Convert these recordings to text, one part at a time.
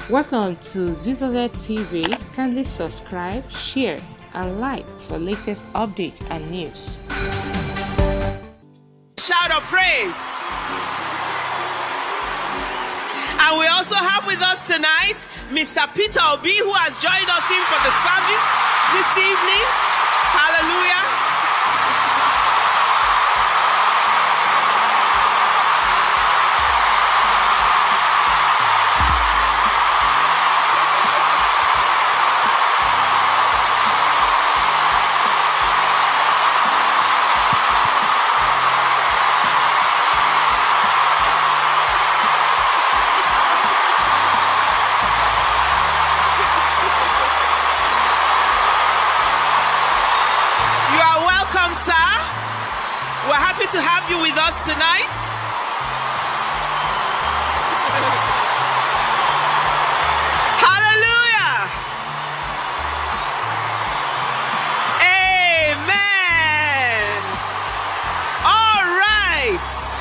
Welcome to Zisodel TV. Kindly subscribe, share, and like for latest updates and news. Shout of praise. And we also have with us tonight Mr. Peter Obi, who has joined us in for the service this evening. Hallelujah. We're happy to have you with us tonight. Hallelujah. Amen. All right.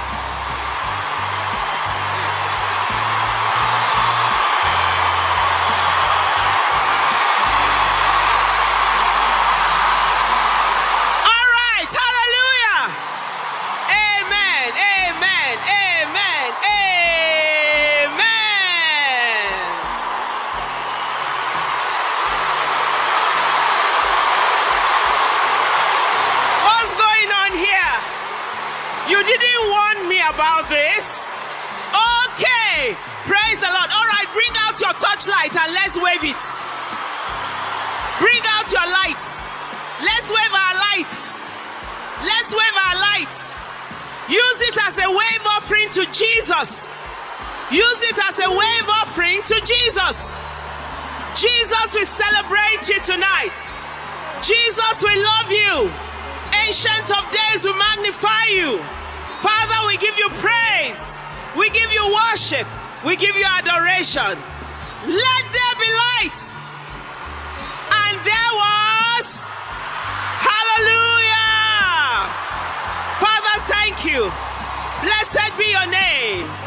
You didn't warn me about this? Okay. Praise the Lord. All right, bring out your torchlight and let's wave it. Bring out your lights. Let's wave our lights. Let's wave our lights. Use it as a wave offering to Jesus. Use it as a wave offering to Jesus. Jesus will celebrate you tonight. Jesus will love you. Ancient of days will magnify you. Father, we give you praise. We give you worship. We give you adoration. Let there be light. And there was. Hallelujah. Father, thank you. Blessed be your name.